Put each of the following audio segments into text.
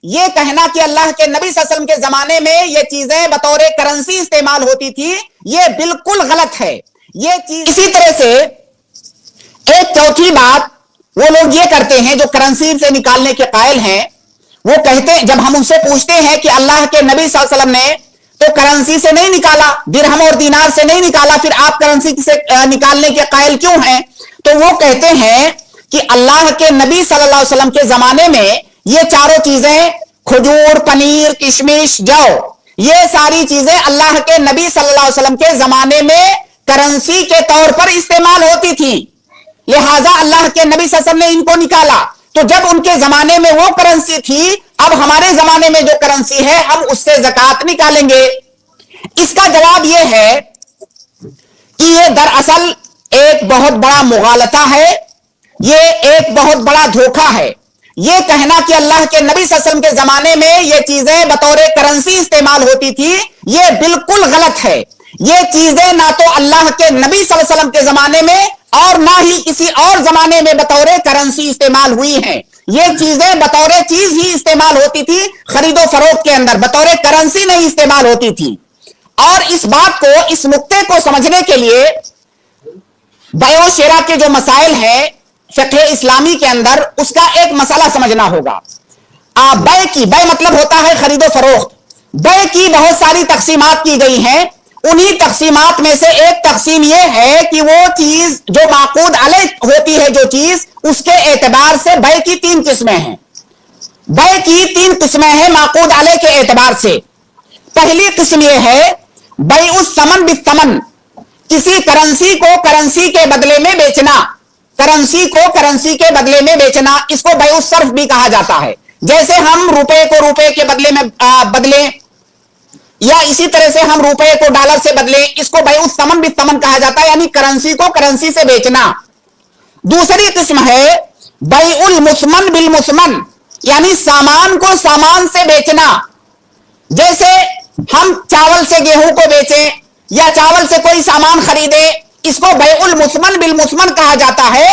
یہ کہنا کہ اللہ کے نبی صلی اللہ علیہ وسلم کے زمانے میں یہ چیزیں بطور کرنسی استعمال ہوتی تھی، یہ بالکل غلط ہے۔ یہ چیز اسی طرح سے ایک چوتھی بات وہ لوگ یہ کرتے ہیں جو کرنسی سے نکالنے کے قائل ہیں، وہ کہتے ہیں، جب ہم ان سے پوچھتے ہیں کہ اللہ کے نبی صلی اللہ علیہ وسلم نے تو کرنسی سے نہیں نکالا، درہم اور دینار سے نہیں نکالا، پھر آپ کرنسی سے نکالنے کے قائل کیوں ہیں؟ تو وہ کہتے ہیں کہ اللہ کے نبی صلی اللہ علیہ وسلم کے زمانے میں یہ چاروں چیزیں، کھجور، پنیر، کشمش، جو، یہ ساری چیزیں اللہ کے نبی صلی اللہ علیہ وسلم کے زمانے میں کرنسی کے طور پر استعمال ہوتی تھی، لہذا اللہ کے نبی صلی اللہ علیہ وسلم نے ان کو نکالا۔ تو جب ان کے زمانے میں وہ کرنسی تھی، اب ہمارے زمانے میں جو کرنسی ہے ہم اس سے زکات نکالیں گے۔ اس کا جواب یہ ہے کہ یہ دراصل ایک بہت بڑا مغالطہ ہے، یہ ایک بہت بڑا دھوکہ ہے۔ یہ کہنا کہ اللہ کے نبی صلی اللہ علیہ وسلم کے زمانے میں یہ چیزیں بطور کرنسی استعمال ہوتی تھی، یہ بالکل غلط ہے۔ یہ چیزیں نہ تو اللہ کے نبی صلی اللہ علیہ وسلم کے زمانے میں اور نہ ہی کسی اور زمانے میں بطور کرنسی استعمال ہوئی ہیں۔ یہ چیزیں بطور چیز ہی استعمال ہوتی تھی، خرید و فروخت کے اندر بطور کرنسی نہیں استعمال ہوتی تھی۔ اور اس بات کو، اس نقطے کو سمجھنے کے لیے بیع و شراء کے جو مسائل ہیں فقہ اسلامی کے اندر، اس کا ایک مسئلہ سمجھنا ہوگا۔ بیع مطلب ہوتا ہے خرید و فروخت۔ بیع کی بہت ساری تقسیمات کی گئی ہیں، انہی تقسیمات میں سے ایک تقسیم یہ ہے کہ وہ چیز جو معقود علیہ ہوتی ہے، جو چیز، اس کے اعتبار سے بیع کی تین قسمیں ہیں۔ بیع کی تین قسمیں ہیں معقود علیہ کے اعتبار سے۔ پہلی قسم یہ ہے بیع الثمن بالثمن، کسی کرنسی کو کرنسی کے بدلے میں بیچنا، کرنسی کو کرنسی کے بدلے میں بیچنا، اس کو بیع الصرف بھی کہا جاتا ہے۔ جیسے ہم روپے کو روپے کے بدلے میں بدلیں، یا اسی طرح سے ہم روپے کو ڈالر سے بدلیں، اس کو بیع الثمن بالثمن کہا جاتا ہے، یعنی کرنسی کو کرنسی سے بیچنا۔ دوسری قسم ہے بیع المثمن بالمثمن، یعنی سامان کو سامان سے بیچنا۔ جیسے ہم چاول سے گیہوں کو بیچیں یا چاول سے کوئی سامان خریدیں، اس کو بیع المثمن بالمثمن کہا جاتا ہے،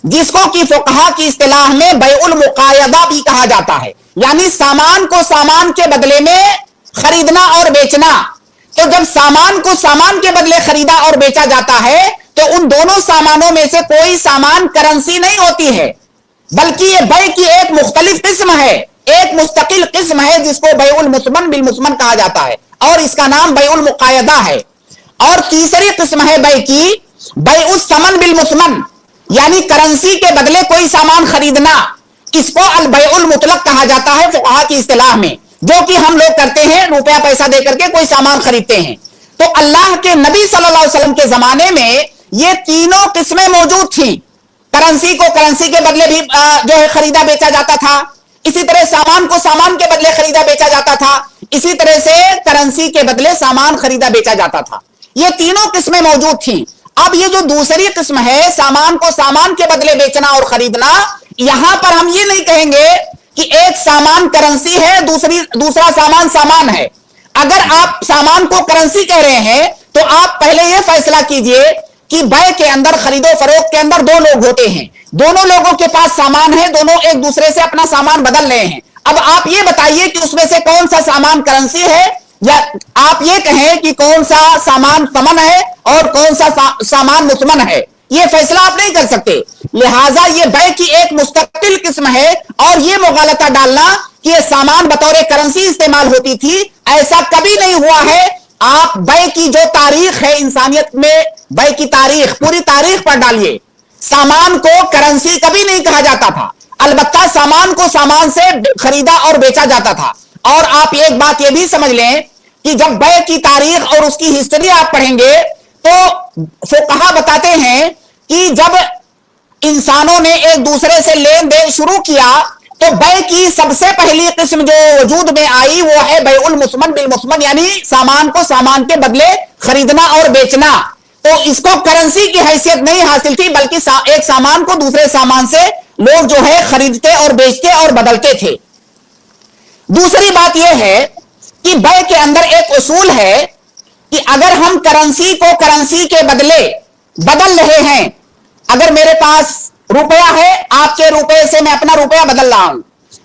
جس کو کہ فقہا کی اصطلاح میں بیع المقایضہ بھی کہا جاتا ہے، یعنی سامان کو سامان کے بدلے میں خریدنا اور بیچنا۔ تو جب سامان کو سامان کے بدلے خریدا اور بیچا جاتا ہے تو ان دونوں سامانوں میں سے کوئی سامان کرنسی نہیں ہوتی ہے، بلکہ یہ بیع کی ایک مختلف قسم ہے، ایک مستقل قسم ہے، جس کو بیع المثمن بالمثمن کہا جاتا ہے، اور اس کا نام بیع المقایضہ ہے۔ اور تیسری قسم ہے بیع کی بیع الثمن بالمثمن، یعنی کرنسی کے بدلے کوئی سامان خریدنا، اس کو البیع المطلق کہا جاتا ہے فقہا کی اصطلاح میں، جو کہ ہم لوگ کرتے ہیں، روپیہ پیسہ دے کر کے کوئی سامان خریدتے ہیں۔ تو اللہ کے نبی صلی اللہ علیہ وسلم کے زمانے میں یہ تینوں قسمیں موجود تھیں۔ کرنسی کو کرنسی کے بدلے بھی جو ہے خریدا بیچا جاتا تھا، اسی طرح سامان کو سامان کے بدلے خریدا بیچا جاتا تھا، اسی طرح سے کرنسی کے بدلے سامان خریدا بیچا جاتا تھا۔ یہ تینوں قسمیں موجود تھیں۔ اب یہ جو دوسری قسم ہے سامان کو سامان کے بدلے بیچنا اور خریدنا، یہاں پر ہم یہ نہیں کہیں گے کہ ایک سامان کرنسی ہے، دوسرا سامان سامان ہے۔ اگر آپ سامان کو کرنسی کہہ رہے ہیں تو آپ پہلے یہ فیصلہ کیجئے کہ بیع کے اندر، خرید و فروخت کے اندر دو لوگ ہوتے ہیں، دونوں لوگوں کے پاس سامان ہے، دونوں ایک دوسرے سے اپنا سامان بدل رہے ہیں۔ اب آپ یہ بتائیے کہ اس میں سے کون سا سامان کرنسی ہے، یا آپ یہ کہیں کہ کون سا سامان ثمن ہے اور کون سا سامان مثمن ہے، یہ فیصلہ آپ نہیں کر سکتے۔ لہٰذا یہ بیع کی ایک مستقل قسم ہے، اور یہ مغالطہ ڈالنا کہ یہ سامان بطور کرنسی استعمال ہوتی تھی، ایسا کبھی نہیں ہوا ہے۔ آپ بیع کی جو تاریخ ہے انسانیت میں، بیع کی تاریخ، پوری تاریخ پر ڈالیے، سامان کو کرنسی کبھی نہیں کہا جاتا تھا، البتہ سامان کو سامان سے خریدا اور بیچا جاتا تھا۔ اور آپ ایک بات یہ بھی سمجھ لیں کہ جب بیع کی تاریخ اور اس کی ہسٹری آپ پڑھیں گے تو فقہا بتاتے ہیں کہ جب انسانوں نے ایک دوسرے سے لین دین شروع کیا تو بیع کی سب سے پہلی قسم جو وجود میں آئی وہ ہے بیع المثمن بالمثمن، یعنی سامان کو سامان کے بدلے خریدنا اور بیچنا۔ تو اس کو کرنسی کی حیثیت نہیں حاصل تھی، بلکہ ایک سامان کو دوسرے سامان سے لوگ جو ہے خریدتے اور بیچتے اور بدلتے تھے۔ دوسری بات یہ ہے کہ بیع کے اندر ایک اصول ہے کہ اگر ہم کرنسی کو کرنسی کے بدلے بدل رہے ہیں، اگر میرے پاس روپیہ ہے، آپ کے روپے سے میں اپنا روپیہ بدل رہا ہوں،